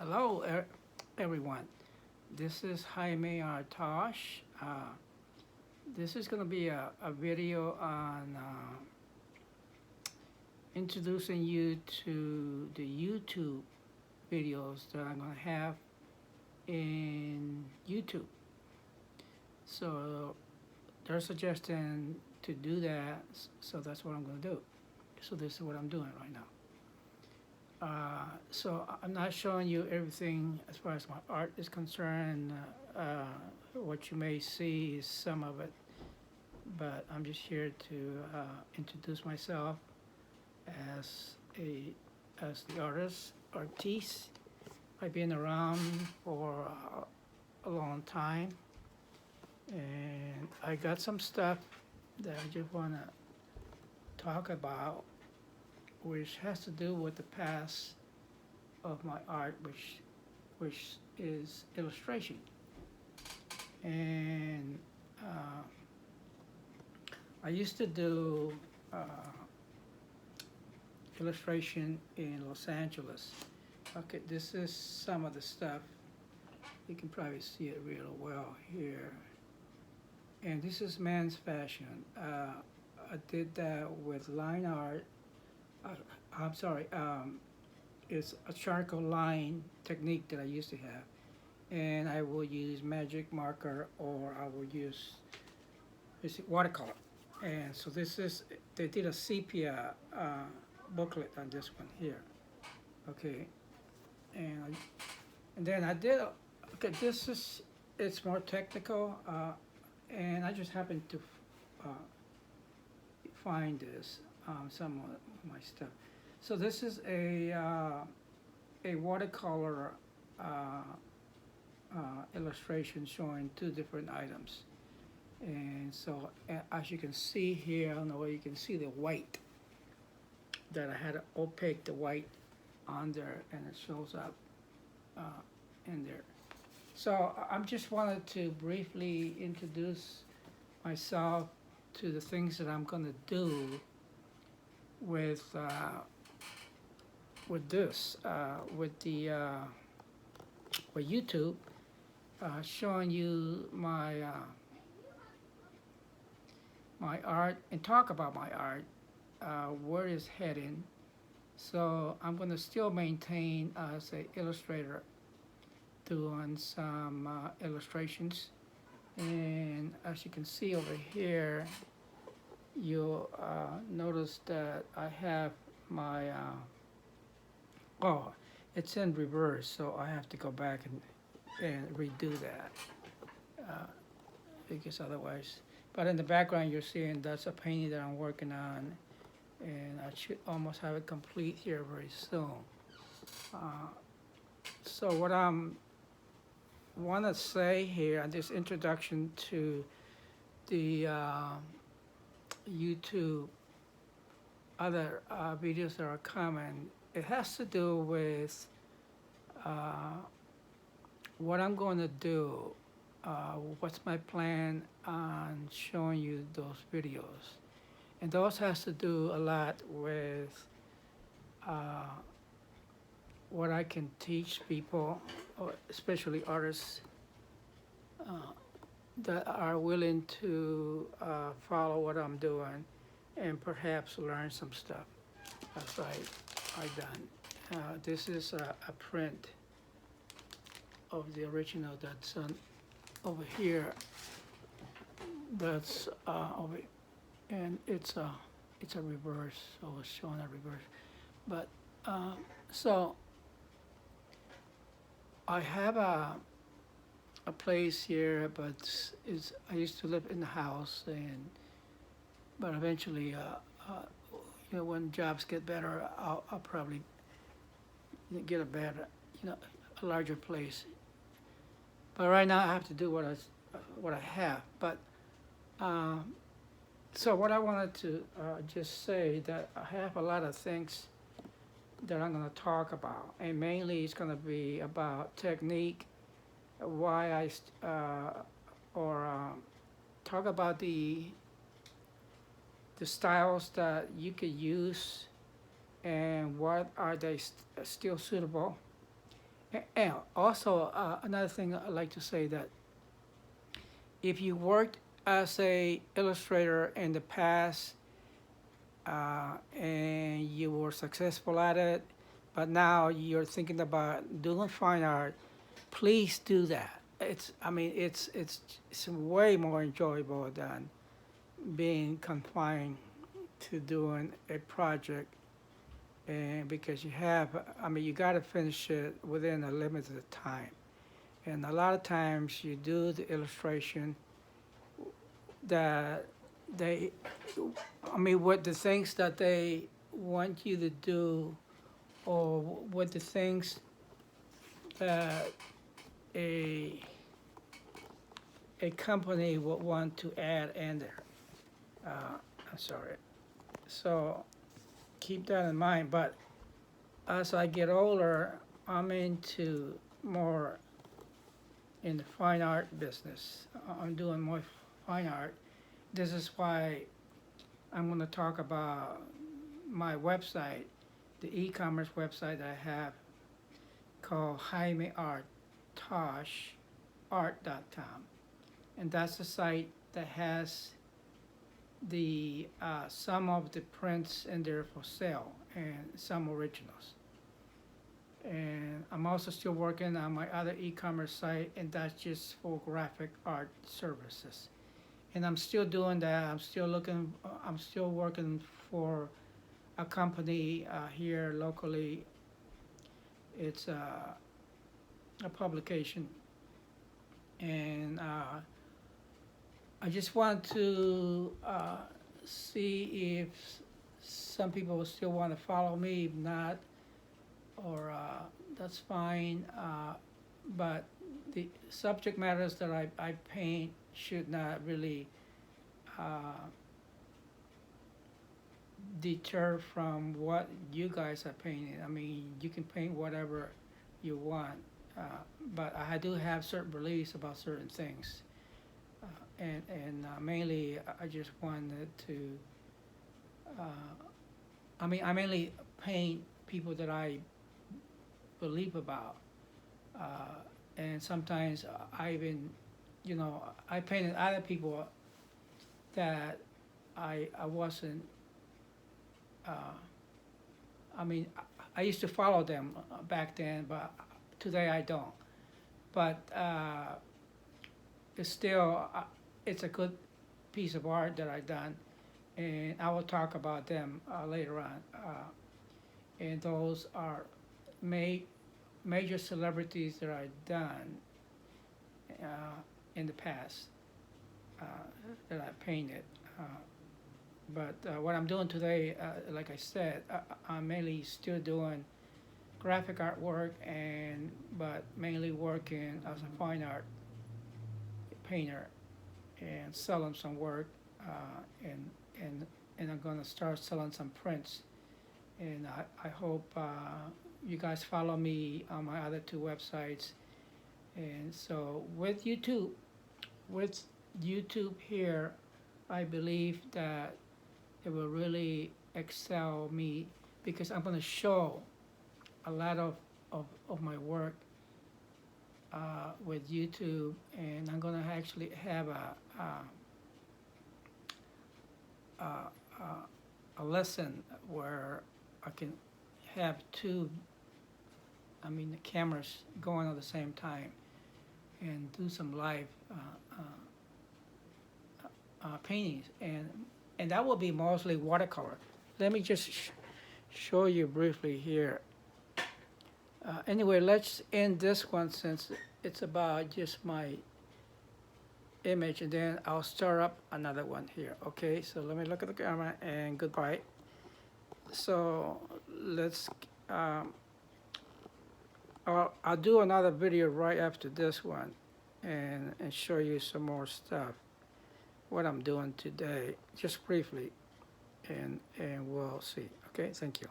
Hello, everyone. This is Jaime R. Tosch. This is going to be a video on introducing you to the YouTube videos that I'm going to have in YouTube. So they're suggesting to do that, so that's what I'm going to do. So this is what I'm doing right now. So I'm not showing you everything as far as my art is concerned. What you may see is some of it, but I'm just here to introduce myself as the artiste. I've been around for a long time, and I got some stuff that I just want to talk about, which has to do with the past of my art, which is illustration. And I used to do illustration in Los Angeles. Okay, this is some of the stuff. You can probably see it real well here. And this is men's fashion. I did that with line art. I'm sorry, it's a charcoal line technique that I used to have. And I will use magic marker, or I will use watercolor. And so they did a sepia booklet on this one here. Okay, and then I did, okay, it's more technical, and I just happened to find this, some of my stuff. So this is a watercolor illustration showing two different items. And so as you can see here, I don't know where you can see the white, that I had to opaque the white on there, and it shows up in there. So I just wanted to briefly introduce myself to the things that I'm going to do with this, with YouTube, showing you my my art and talk about my art, where it's heading. So I'm going to still maintain as an illustrator, doing some illustrations. And as you can see over here, you'll notice that I have my, oh, it's in reverse, so I have to go back and redo that, because otherwise, but in the background you're seeing that's a painting that I'm working on, and I should almost have it complete here very soon. So what I'm want to say here on this introduction to the YouTube other videos that are coming, it has to do with what I'm going to do, what's my plan on showing you those videos. And those has to do a lot with what I can teach people, especially artists, that are willing to follow what I'm doing and perhaps learn some stuff as I done. This is a print of the original that's over here. That's over, and it's a reverse. So it's showing a reverse. But so I have a place here, but I used to live in the house, but eventually, when jobs get better, I'll probably get a better, a larger place. But right now, I have to do what I have. But so what I wanted to just say, that I have a lot of things that I'm going to talk about, and mainly it's going to be about technique, why talk about the styles that you could use, and what are they still suitable, And also, another thing I'd like to say that if you worked as a illustrator in the past and you were successful at it, but now you're thinking about doing fine art, please do that. I mean, it's way more enjoyable than being confined to doing a project, and because you have, I mean, you got to finish it within a limited time. And a lot of times you do the illustration that they, I mean, what the things that they want you to do, or what the things that a a company would want to add in there. I'm sorry. So keep that in mind. But as I get older, I'm into more in the fine art business. I'm doing more fine art. This is why I'm going to talk about my website, the e-commerce website I have called Jaime R, Tosch, art.com. And that's the site that has the some of the prints in there for sale and some originals. And I'm also still working on my other e-commerce site, and that's just for graphic art services. And I'm still doing that. I'm still looking. I'm still working for a company here locally. It's a publication, and I just want to see if some people still want to follow me. If not, or that's fine. But the subject matters that I paint should not really deter from what you guys are painting. I mean, you can paint whatever you want, but I do have certain beliefs about certain things. And mainly, I just wanted to, I mean, I mainly paint people that I believe about. And sometimes I even, I painted other people that I wasn't, I mean, I used to follow them back then, but today I don't. But it's still, it's a good piece of art that I done, and I will talk about them later on. And those are major celebrities that I've done uh, in the past uh, that I painted. But what I'm doing today, like I said, I'm mainly still doing graphic artwork, but mainly working as a fine art painter and selling some work, and and I'm gonna start selling some prints. And I hope you guys follow me on my other two websites. And so with YouTube here, I believe that it will really excel me because I'm gonna show a lot of my work with YouTube, and I'm gonna actually have a, a lesson where I can have two, I mean, the cameras going at the same time and do some live paintings, and that will be mostly watercolor. Let me just show you briefly here. Anyway, let's end this one since it's about just my image, and then I'll start up another one here. Okay, so let me look at the camera, and goodbye. So let's, I'll do another video right after this one and show you some more stuff, what I'm doing today, just briefly, and we'll see. Okay, thank you.